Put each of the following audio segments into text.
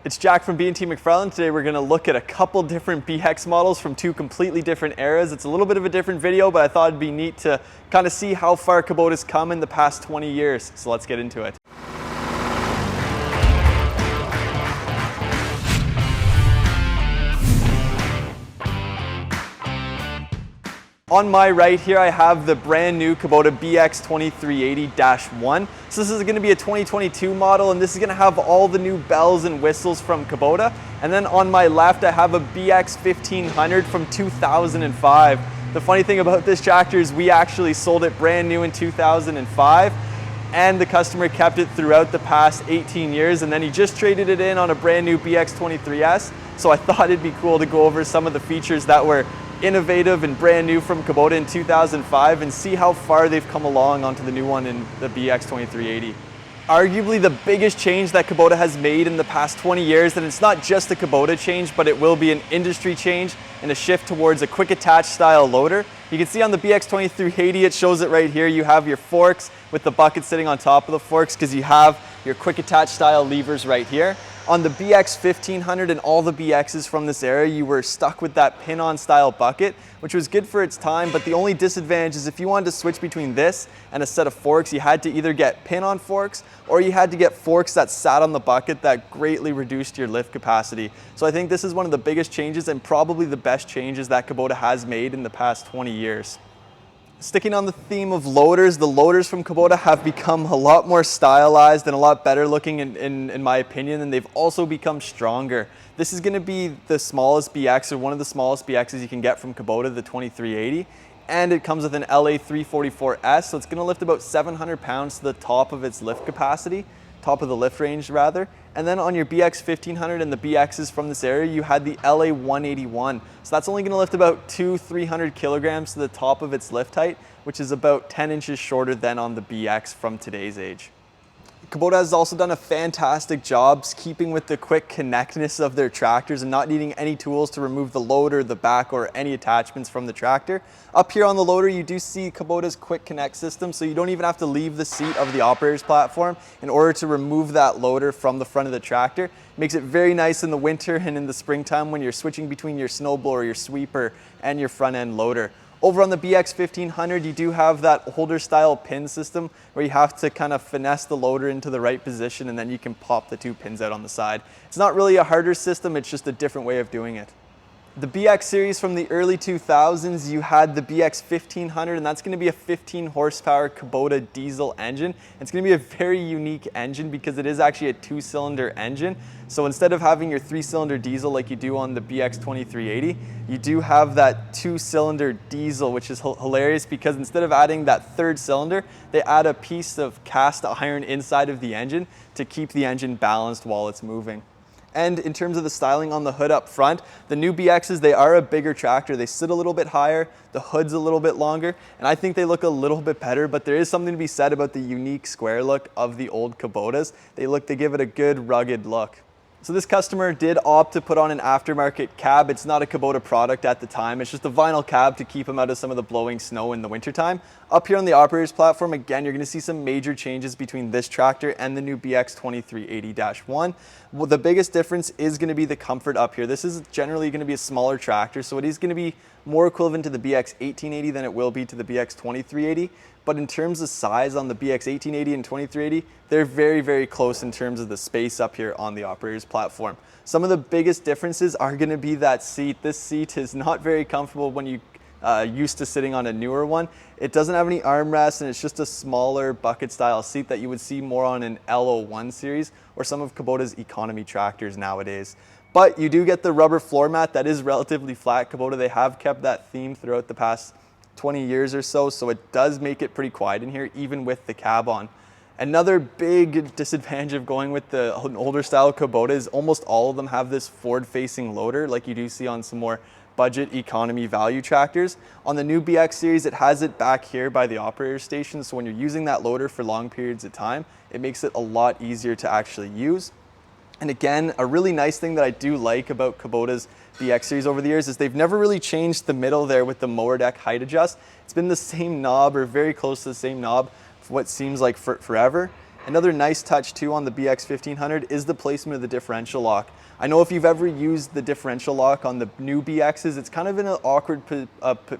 It's Jack from B&T MacFarlane. Today we're going to look at a couple different BX models from two completely different eras. It's a little bit of a different video, but I thought it'd be neat to kind of see how far Kubota's come in the past 20 years. So let's get into it. On my right here, I have the brand new Kubota BX2380-1. So this is going to be a 2022 model, and this is going to have all the new bells and whistles from Kubota. And then on my left, I have a BX1500 from 2005. The funny thing about this tractor is we actually sold it brand new in 2005, and the customer kept it throughout the past 18 years, and then he just traded it in on a brand new BX23S. So I thought it'd be cool to go over some of the features that were innovative and brand new from Kubota in 2005 and see how far they've come along onto the new one in the BX2380. Arguably the biggest change that Kubota has made in the past 20 years, and it's not just a Kubota change, but it will be an industry change and a shift towards a quick attach style loader. You can see on the BX2380, it shows it right here, you have your forks with the bucket sitting on top of the forks because you have your quick attach style levers right here. On the BX1500 and all the BXs from this era, you were stuck with that pin-on style bucket, which was good for its time, but the only disadvantage is if you wanted to switch between this and a set of forks, you had to either get pin-on forks or you had to get forks that sat on the bucket that greatly reduced your lift capacity. So I think this is one of the biggest changes and probably the best changes that Kubota has made in the past 20 years. Sticking on the theme of loaders, the loaders from Kubota have become a lot more stylized and a lot better looking in my opinion, and they've also become stronger. This is going to be the smallest BX, or one of the smallest BXs you can get from Kubota, the 2380, and it comes with an LA344S, so it's going to lift about 700 pounds to the top of its lift capacity, top of the lift range rather. And then on your BX1500 and the BXs from this area, you had the LA181. So that's only going to lift about 200-300 kilograms to the top of its lift height, which is about 10 inches shorter than on the BX from today's age. Kubota has also done a fantastic job keeping with the quick connectness of their tractors and not needing any tools to remove the loader, the back, or any attachments from the tractor. Up here on the loader, you do see Kubota's quick connect system, so you don't even have to leave the seat of the operator's platform in order to remove that loader from the front of the tractor. It makes it very nice in the winter and in the springtime when you're switching between your snowblower, your sweeper, and your front end loader. Over on the BX1500, you do have that holder style pin system where you have to kind of finesse the loader into the right position, and then you can pop the two pins out on the side. It's not really a harder system, it's just a different way of doing it. The BX series from the early 2000s, you had the BX1500, and that's going to be a 15 horsepower Kubota diesel engine. It's going to be a very unique engine because it is actually a 2-cylinder engine. So instead of having your 3-cylinder diesel like you do on the BX2380, you do have that 2-cylinder diesel, which is hilarious because instead of adding that third cylinder, they add a piece of cast iron inside of the engine to keep the engine balanced while it's moving. And in terms of the styling on the hood up front, the new BXs, they are a bigger tractor. They sit a little bit higher, the hood's a little bit longer, and I think they look a little bit better, but there is something to be said about the unique square look of the old Kubotas. They give it a good rugged look. So this customer did opt to put on an aftermarket cab. It's not a Kubota product at the time. It's just a vinyl cab to keep him out of some of the blowing snow in the wintertime. Up here on the operator's platform, again, you're going to see some major changes between this tractor and the new BX2380-1. Well, the biggest difference is going to be the comfort up here. This is generally going to be a smaller tractor, so it is going to be more equivalent to the BX1880 than it will be to the BX2380. But in terms of size on the BX1880 and 2380, they're very, very close in terms of the space up here on the operator's platform. Some of the biggest differences are going to be that seat. This seat is not very comfortable when you used to sitting on a newer one. It doesn't have any armrests, and it's just a smaller bucket style seat that you would see more on an LO1 series or some of Kubota's economy tractors nowadays. But you do get the rubber floor mat that is relatively flat. Kubota, they have kept that theme throughout the past 20 years or so, so it does make it pretty quiet in here, even with the cab on. Another big disadvantage of going with the older style Kubota is almost all of them have this forward-facing loader like you do see on some more budget economy value tractors. On the new BX series, it has it back here by the operator station, so when you're using that loader for long periods of time, it makes it a lot easier to actually use. And again, a really nice thing that I do like about Kubota's BX series over the years is they've never really changed the middle there with the Mower Deck height adjust. It's been the same knob, or very close to the same knob, for what seems like forever. Another nice touch too on the BX1500 is the placement of the differential lock. I know if you've ever used the differential lock on the new BXs, it's kind of in an awkward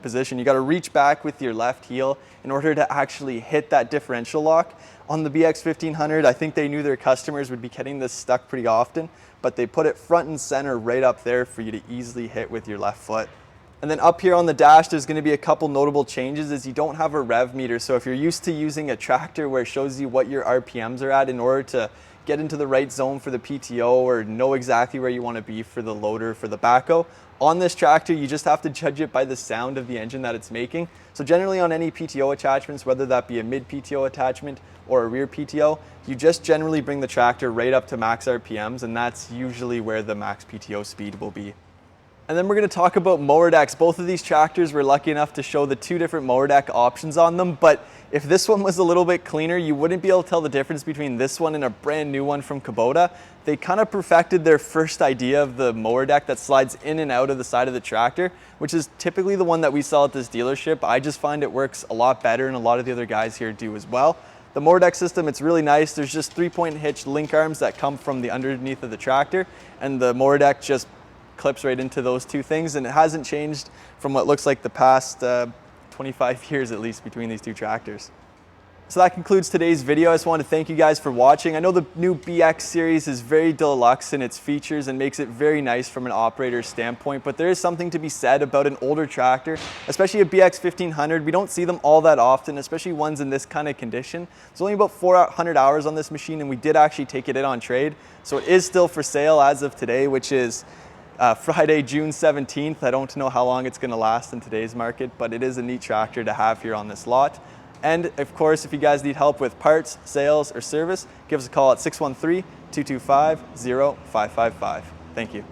position. You got to reach back with your left heel in order to actually hit that differential lock. On the BX1500, I think they knew their customers would be getting this stuck pretty often, but they put it front and center right up there for you to easily hit with your left foot. And then up here on the dash, there's going to be a couple notable changes as you don't have a rev meter. So if you're used to using a tractor where it shows you what your RPMs are at in order to get into the right zone for the PTO or know exactly where you want to be for the loader, for the backhoe, on this tractor, you just have to judge it by the sound of the engine that it's making. So generally on any PTO attachments, whether that be a mid PTO attachment or a rear PTO, you just generally bring the tractor right up to max RPMs, and that's usually where the max PTO speed will be. And then we're going to talk about mower decks. Both of these tractors, we're lucky enough to show the two different mower deck options on them, but if this one was a little bit cleaner, you wouldn't be able to tell the difference between this one and a brand new one from Kubota. They kind of perfected their first idea of the mower deck that slides in and out of the side of the tractor, which is typically the one that we sell at this dealership. I just find it works a lot better, and a lot of the other guys here do as well. The mower deck system, it's really nice. There's just 3-point hitch link arms that come from the underneath of the tractor, and the mower deck just clips right into those two things, and it hasn't changed from what looks like the past 25 years at least between these two tractors. So that concludes today's video. I just want to thank you guys for watching. I know the new BX series is very deluxe in its features and makes it very nice from an operator's standpoint, but there is something to be said about an older tractor, especially a BX1500. We don't see them all that often, especially ones in this kind of condition. There's only about 400 hours on this machine, and we did actually take it in on trade. So it is still for sale as of today, which is Friday, June 17th. I don't know how long it's going to last in today's market, but it is a neat tractor to have here on this lot. And of course, if you guys need help with parts, sales, or service, give us a call at 613-225-0555. Thank you.